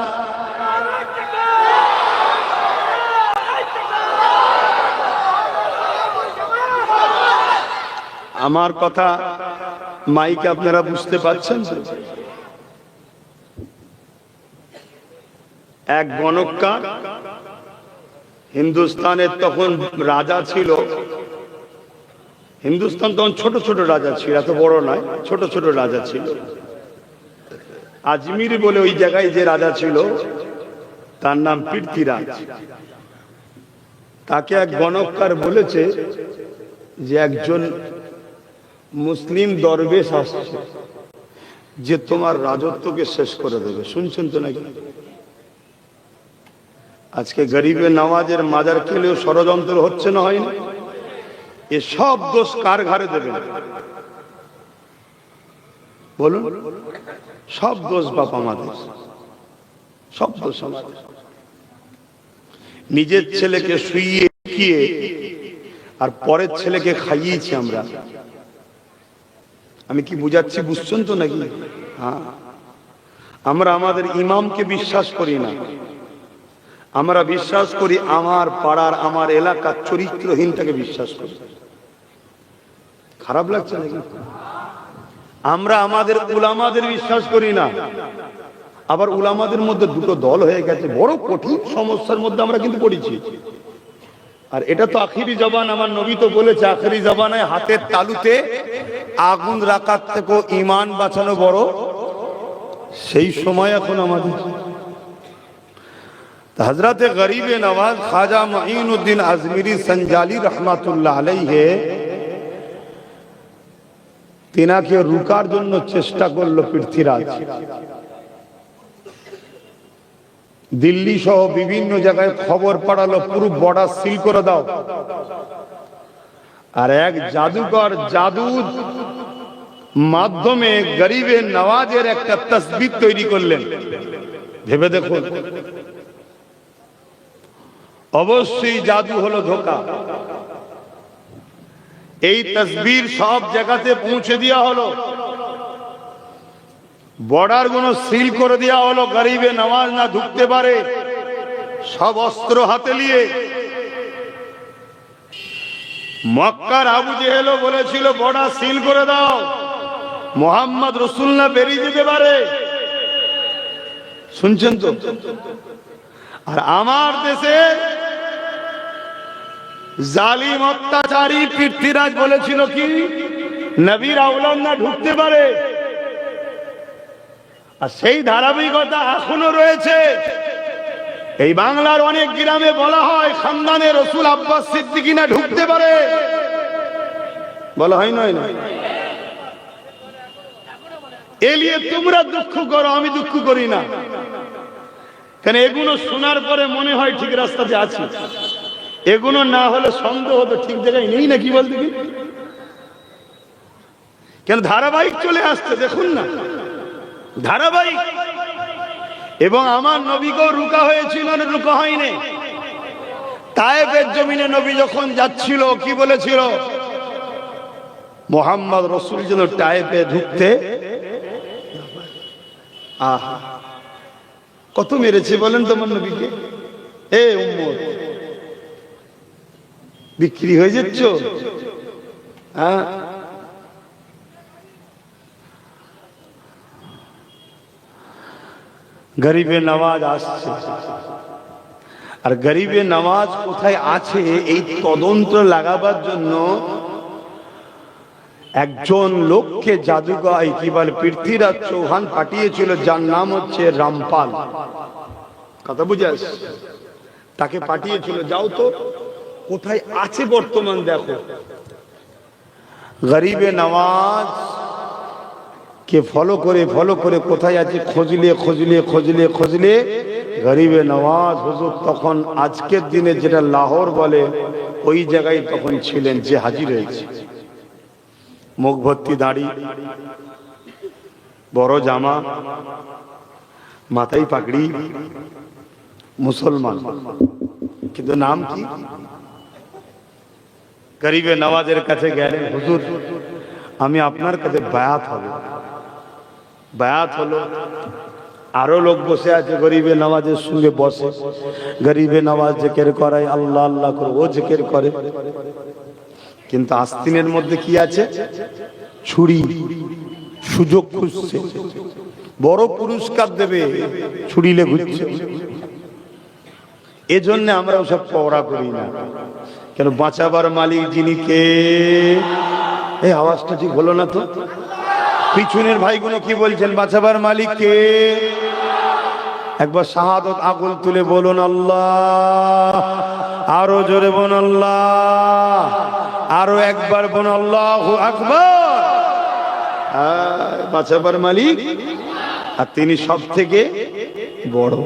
আমার কথা মাইকে আপনারা বুঝতে পারছেন তো? এক গণককার হিন্দুস্তানের তখন রাজা ছিল। হিন্দুস্তান তখন ছোট ছোট রাজা ছিল, এত বড় নয়, ছোট ছোট রাজা ছিল। আজমির বলে ওই জায়গায় যে রাজা ছিল, তার নাম পৃথ্বীরাজ। তাকে এক গণককার বলেছে যে একজন মুসলিম দরবেশ আসছে, যে তোমার রাজত্বকে শেষ করে দেবে। শুনছেন তো নাকি? আজকে গরিবে নওয়াজের মাজার খেলেও ষড়যন্ত্র হচ্ছে না, হয় না? এ সব দোষ কার ঘাড়ে দেবেন বলুন? সব দোষ বাপ আমাদের, সব দোষ আমাদের। নিজের ছেলেকে শুইয়ে শিখিয়ে আর পরের ছেলেকে খাইয়েছি আমরা। আমি কি বুঝাচ্ছি, বুঝছেন তো নাকি? হ্যাঁ, আমরা আমাদের ইমামকে বিশ্বাস করি না, আমরা বিশ্বাস করি আমার পাড়ার আমার এলাকার চরিত্রহীনটাকে বিশ্বাস করি। খারাপ লাগছে নাকি? আমরা আমাদের উলামাদের বিশ্বাস করি না, আবার উলামাদের মধ্যে দুটো দল হয়ে গেছে, বড় কঠিন সমস্যার মধ্যে আমরা কিন্তু পড়েছি। আর এটা তো আখিরি জবান, আমার নবী তো বলেছে আখিরি জবানে হাতের তালুতে আগুন রাখার থেকেও ঈমান বাঁচানো বড়। সেই সময় এখন আমাদের হযরত গরিবে নওয়াজ খাজা মুঈনুদ্দিন আজমিরি সঞ্জালি রহমাতুল্লাহ আলাইহি তিনাকে রুকার জন্য চেষ্টা করলো পৃথ্বীরাজ। দিল্লি সহ বিভিন্ন জায়গায় খবর পাঠালো পুরো বর্ডার সিল করে দাও। আর এক জাদুকর জাদুর মাধ্যমে গরিবে নওয়াজের একটা তসবিহ তৈরি করলেন। ভেবে দেখুন, অবশ্যই জাদু হলো ধোঁকা। এই তসবির সব জায়গাতে পৌঁছে দেওয়া হলো, বর্ডার গুলো সিল করে দেওয়া হলো, গরিবে নওয়াজ না ঢুকতে পারে। সব অস্ত্র হাতে নিয়ে মক্কার আবু জেহেলও বলেছিল বর্ডার সিল করে দাও, মোহাম্মদ রাসূলুল্লাহ বেরিয়ে যেতে পারে। শুনছেন তো? আর আমার দেশে জালিম অত্যাচারী পৃথ্বীরাজ বলেছিল কি নবীর আওলাদ না ঢুকতে পারে। আর সেই ধারাবাহিকতা এখনো রয়েছে। এই বাংলার অনেক গ্রামে বলা হয় খানদানে রসুল আব্বাস সিদ্দিকী না ঢুকতে পারে, বলা হয় নয় না? এলিয়ে তোমরা দুঃখ করো, আমি দুঃখ করি না। কেন এগুলো শোনার পরে মনে হয় ঠিক রাস্তাতে আছি। এগুলো না হলে সন্দেহ হতো ঠিক জায়গায় নেই না, কি বলতে কি? কেন ধারাবাহিক চলে আসছে, দেখুন না, ধারাবাহিক। এবং আমার নবীকেও রুকা হয়েছিল না রুকা হয়নি। তায়েফের জমিনে নবী যখন যাচ্ছিল কি বলেছিল? মোহাম্মদ রাসূল যেন তায়েফে ঢুকতে, আহা কত মেরেছে বলেন তোমার নবীকে। এ উম্মত, বিক্রি হয়ে যাচ্ছ? হ্যাঁ, গরিবে নওয়াজ আসছে। আর গরিবে নওয়াজ কোথায় আছে এই তদন্ত লাগাবার জন্য একজন লোককে জাদুকর কি বলে পৃথ্বীরাজ চৌহান পাঠিয়েছিল, যার নাম হচ্ছে রামপাল। কথা বুঝে আসছে? তাকে পাঠিয়েছিল, যাও তো কোথায় আছে বর্তমান দেখো। গরিবে নওয়াজ কে ফলো করে কোথায় আছে খোঁজলে গরিবে নওয়াজ হুজুর তখন আজকের দিনে যেটা লাহোর বলে ওই জায়গায় তখন ছিলেন, যে হাজির হয়েছে। মুখ ভর্তি দাড়ি, বড় জামা, মাথায় পাগড়ি, মুসলমান, কিন্তু নাম কি? গরিবে নওয়াজের কাছে গেলেন, হুজুর আমি আপনার কাছে বায়াত হব। বায়াত হলো, আরো লোক বসে আছে গরিবে নওয়াজের সঙ্গে বসে। গরিবে নওয়াজ জিকির করে, আল্লাহ আল্লাহ করে, ও জিকির করে। কিন্তু আস্তিনের মধ্যে কি আছে? ছুরি। সুযোগ খুঁজছে, বড় পুরস্কার দেবে, ছুরিলে ঘুরছে। এজন্য আমরা ওসব পড়া করি না। কেন? বাঁচাবার মালিক যিনি কে? এই আওয়াজটা ঠিক হলো না তো? পিছনের ভাইগুলো কি বলছেন? বাঁচাবার মালিক কে? একবার শাহাদত আগুন তুলে বলুন আল্লাহ। আরো জোরে বলুন আল্লাহ। আরো একবার বলুন আল্লাহু আকবার। বাঁচাবার মালিক, আর তিনি সব থেকে বড়।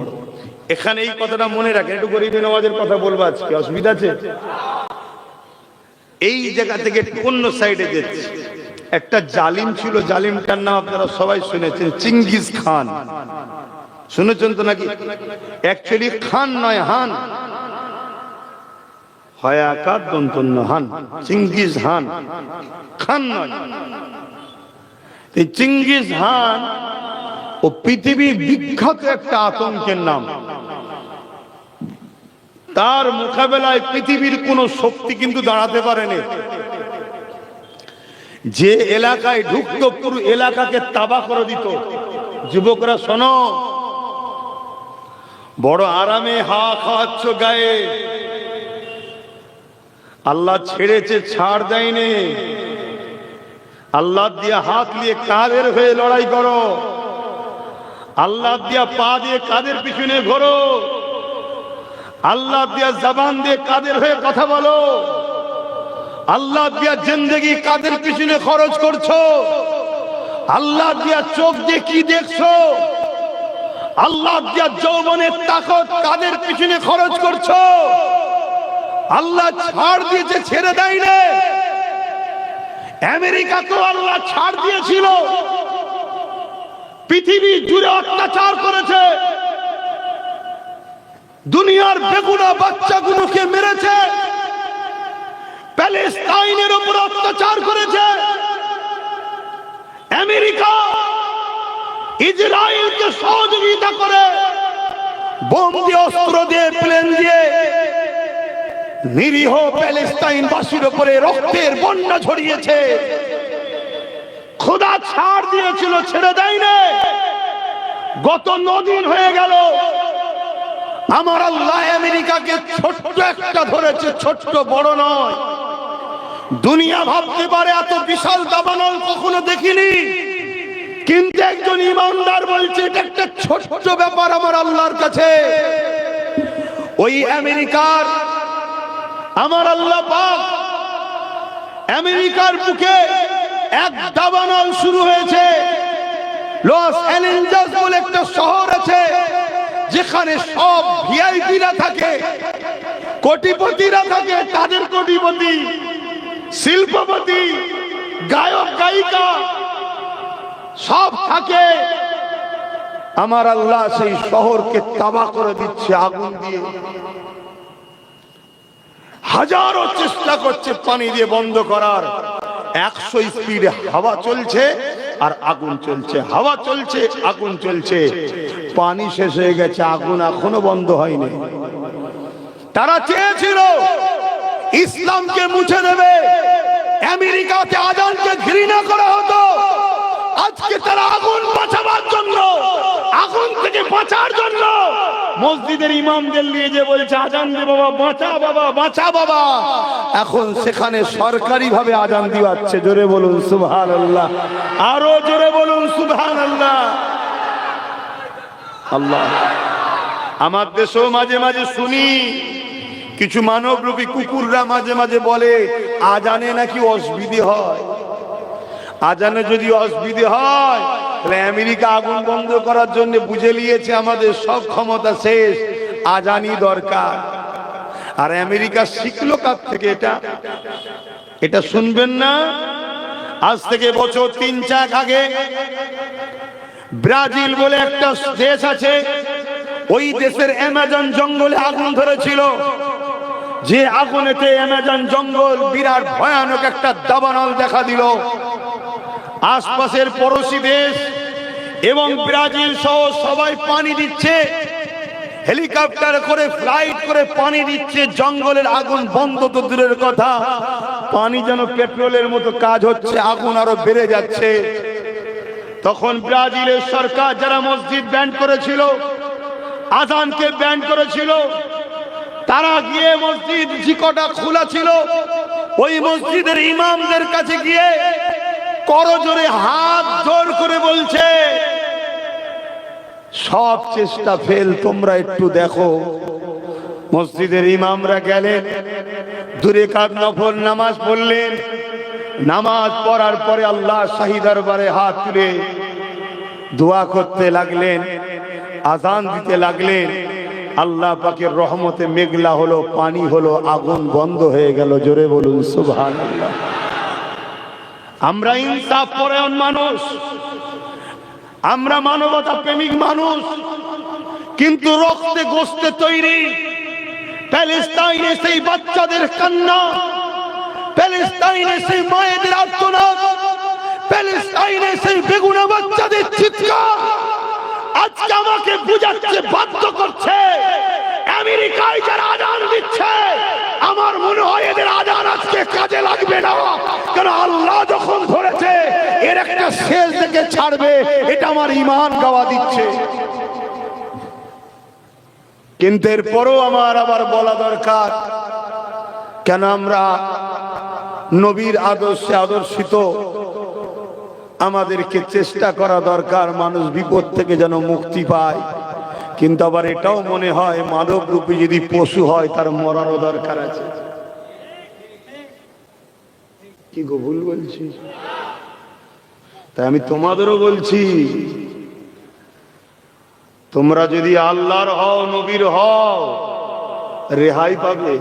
এখানে এই কথাটা মনে রাখেন। একটু গরিবে নওয়াজের কথা বলবো আজকে, অসুবিধা আছে? এই জায়গা থেকে অন্য সাইডে যাচ্ছে। একটা জালিম ছিল, জালিমটার নাম আপনারা সবাই শুনেছেন, চিঙ্গিজ খান। শুনেছেন তো নাকি? অ্যাকচুয়ালি খান নয়, হান, হয় আকার দন্তন্য হান, চিঙ্গিজ হান, খান নয়। এই চিঙ্গিজ হান ও পৃথিবীর বিখ্যাত একটা আতঙ্কের নাম। তার মোকাবেলায় পৃথিবীর কোনো শক্তি কিন্তু দাঁড়াতে পারেনি। যে এলাকায় ঢুকতো পুরো এলাকাকে তাবাহ করে দিত। যুবকরা শোনো, বড় আরামে হাওয়া খাওয়াচ্ছ গায়ে, আল্লাহ ছেড়েছে, ছাড় দেয়নি। আল্লাহ দিয়া হাত নিয়ে কাদের হয়ে লড়াই করো, আল্লাহ দিয়া পা দিয়ে কাদের পিছনে ঘোরো, আল্লাহ দিয়া জবান দিয়ে কাদের হয়ে কথা বলো, আল্লাহ দিয়া জিন্দেগি কাদের পিছনে খরচ করছো, আল্লাহ দিয়া চোখ দিয়ে কি দেখছো, আল্লাহ দিয়া যৌবনের তাকত কাদের পিছনে খরচ করছো। আল্লাহ ছাড় দিয়েছে, ছেড়ে দেয় না। আমেরিকাকেও আল্লাহ ছাড় দিয়েছিল, পৃথিবী জুড়ে অত্যাচার করেছে, দুনিয়ার বেগুনা বাচ্চাগুলোকে মেরেছে, প্যালেস্টাইনের উপর অত্যাচার করেছে। আমেরিকা ইসরায়েলকে সহযোগিতা করে বোম দিয়ে, অস্ত্র দিয়ে, প্লেন দিয়ে নিরীহ প্যালেস্টাইনবাসীর উপরে রক্তের বন্যা ছড়িয়েছে। খোদা ছাড় দিয়েছিল, ছেড়ে দেয় না। গত 9 দিন হয়ে গেল, আমার আল্লাহ আমেরিকাকে ছোট্ট একটা ধরেছে, ছোট্ট, বড় নয়। দুনিয়া ভাবতে পারে এত বিশাল দাবানল কখনো দেখিনি, কিন্তু একজন ইমানদার বলছে এটা একটা ছোট্ট ব্যাপার আমার আল্লাহর কাছে। ওই আমেরিকার আমার আল্লাহ পাক, আমেরিকার বুকে এক দাবানল শুরু হয়েছে। লস অ্যাঞ্জেলস বলে একটা শহর আছে, যেখানে সব ভিআইপিরা থাকে, কোটিপতিরা থাকে, তাদের কোটিপতি, শিল্পপতি, গায়ক গায়িকা সব থাকে। আমার আল্লাহ সেই শহরকে তাবাহ করে দিচ্ছে আগুন দিয়ে। হাজারো চেষ্টা করছে পানি দিয়ে বন্ধ করার, 100 স্পিডে হাওয়া চলছে আর আগুন চলছে, হাওয়া চলছে, আগুন চলছে। পানি শেষ হয়ে গেছে, আগুন এখনো বন্ধ হয়নি। তারা চেয়েছিল ইসলামকে মুছে দেবে, আমেরিকাতে আজানকে ঘৃণা করা হতো। আজকে তারা আগুন বাঁচাবার জন্য, আগুন থেকে বাঁচার জন্য মসজিদের ইমামদের নিয়ে যে বলছে আজান দে বাবা, বাঁচা বাবা, বাঁচা বাবা। এখন সেখানে সরকারি ভাবে আজান দিওয়াচ্ছে। জোরে বলুন সুবহানাল্লাহ, আরো জোরে বলুন সুবহানাল্লাহ। আল্লাহ, আমার দেশেও মাঝে মাঝে শুনি কিছু মানবরূপী কুকুররা মাঝে মাঝে বলে আজানে নাকি অসুবিধে হয়। আজানে যদি অসুবিধে হয় তাহলে আমেরিকা আগুন বন্ধ করার জন্য বুঝে নিয়েছে আমাদের সব ক্ষমতা শেষ, আজানই দরকার। আর আমেরিকা শিখলো কার থেকে? এটা শুনবেন না। আজ থেকে বছর 3-4 আগে ব্রাজিল বলে একটা দেশ আছে, ওই দেশের অ্যামাজন জঙ্গলে আগুন ধরেছিল। যে আগুনেতে অ্যামাজন জঙ্গল বিরাট ভয়ানক একটা দাবানল দেখা দিল। আশপাশের পড়োশি দেশ এবং ব্রাজিল সহ সবাই পানি দিচ্ছে, হেলিকপ্টার করে, ফ্লাইট করে পানি দিচ্ছে। জঙ্গলের আগুন বন্ধ তো দূরের কথা, পানি যেন পেট্রোলের মতো কাজ হচ্ছে, আগুন আরো বেড়ে যাচ্ছে। তখন ব্রাজিলের সরকার যারা মসজিদ ব্যান করেছিল, আজানকে ব্যান করেছিল, তারা গিয়ে মসজিদ যে কটা খোলা ছিল ওই মসজিদের ইমামদের কাছে গিয়ে করজোরে হাত জোর করে বলছে সব চেষ্টা ফেল, তোমরা একটু দেখো। মসজিদের ইমামরা গেলেন, 2 রাকাত নফল নামাজ পড়লেন। নামাজ পড়ার পরে আল্লাহ শাহী দরবারে হাত তুলে দোয়া করতে লাগলেন, আজান দিতে লাগলেন। আল্লাহ পাকের রহমতে মেঘলা হলো, পানি হলো, আগুন বন্ধ হয়ে গেল। জোরে বলুন সুবহানাল্লাহ। আমরা ইনসাফ পরায়ণ মানুষ, আমরা মানবতা প্রেমিক মানুষ, কিন্তু রক্তে গোস্তে তৈরি। প্যালেস্টাইনে সেই বাচ্চাদের কান্না, প্যালেস্টাইনে সেই মায়েদের আর্তনাদ, প্যালেস্টাইনে সেই বেগুনা বাচ্চাদের চিৎকার আজকে আমাকে বুঝাচ্ছে, বাধ্য করছে। আমেরিকায় যারা আজান কাজে লাগবে না, কারণ আল্লাহ যখন ধরেছে এর একটা শেষ দেখে ছাড়বে, এটা আমার ঈমান গাওয়া দিচ্ছে। কিন্তু এরপরও আমার আবার বলা দরকার, কেন আমরা নবীর আদর্শে আদর্শিত, আমাদেরকে চেষ্টা করা দরকার মানুষ বিপদ থেকে যেন মুক্তি পায়। কিন্তু আবার এটাও মনে হয় মানব রূপী যদি পশু হয় তার মরারও দরকার আছে। কি গো ভুল বলছি? তাই আমি তোমাদেরও বলছি, তোমরা যদি আল্লাহর হও, নবীর হও, রেহাই পাবে।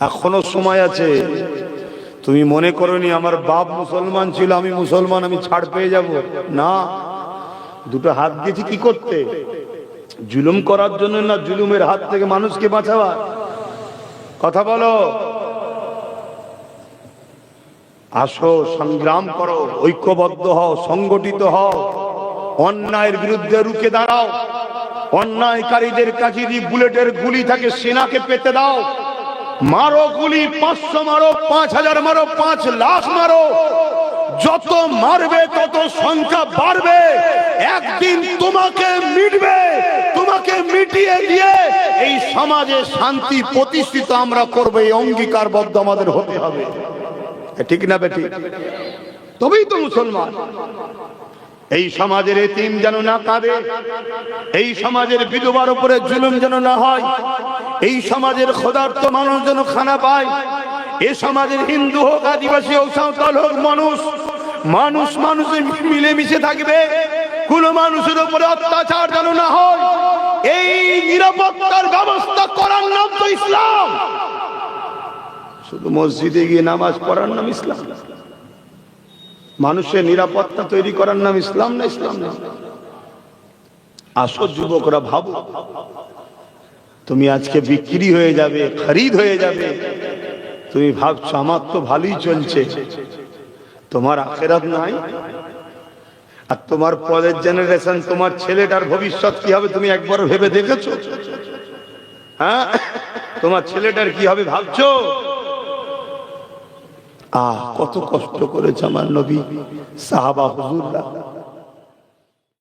এখনো সময় আছে। তুমি মনে করোনি আমার বাপ মুসলমান ছিল, আমি মুসলমান, আমি ছাড় পেয়ে যাব না। দুটো হাত দিয়েছি কি করতে? জুলুম করার জন্য না, জুলুমের হাত থেকে মানুষকে বাঁচাবার। কথা বলো। আসো, সংগ্রাম করো, ঐক্যবদ্ধ হও, সংগঠিত হও, অন্যায়ের বিরুদ্ধে রুখে দাঁড়াও। অন্যায়কারীদের কাছে যদি বুলেটের গুলি থাকে সেনাকে পেতে দাও। মারো গুলি, 500 মারো, 5000 মারো, 5 লাখ মারো। যত মারবে তত সংখ্যা বাড়বে। একদিন তোমাকে মিটবে। তোমাকে মিটিয়ে দিয়ে এই সমাজে শান্তি প্রতিষ্ঠিত আমরা করব, এই অঙ্গীকারবদ্ধ আমাদের হতে হবে। ঠিক না বেটি? তবেই তো মুসলমান। এই সমাজের এতিম যেন না কাঁদে, এই সমাজের বিধবার উপরে জুলুম যেন না হয়, এই সমাজের ক্ষুধার্ত মানুষ যেন খানা পায়, এই সমাজের হিন্দু হোক, আদিবাসী হোক, সাঁওতাল হোক, মানুষ মানুষের মিলেমিশে থাকবে। কোন মানুষের উপরে অত্যাচার যেন না হয়, এই নিরাপত্তার ব্যবস্থা করার নাম তো ইসলাম। শুধু মসজিদে গিয়ে নামাজ পড়ার নাম ইসলাম? মানুষের নিরাপত্তা তৈরি করার নাম ইসলাম না? ইসলাম না। আসো যুবকরা, ভাবো, তুমি আজকে বিক্রি হয়ে যাবে, খরিদ হয়ে যাবে। তুমি ভাবছো আমার তো ভালোই চলছে, তোমার আখিরাত নাই। আর তোমার পরের জেনারেশন, তোমার ছেলেটার ভবিষ্যৎ কি হবে তুমি একবার ভেবে দেখেছো? হ্যাঁ, তোমার ছেলেটার কি হবে ভাবছো? কত কষ্ট করেছে আমার নবী, সাহাবা, হুজুররা।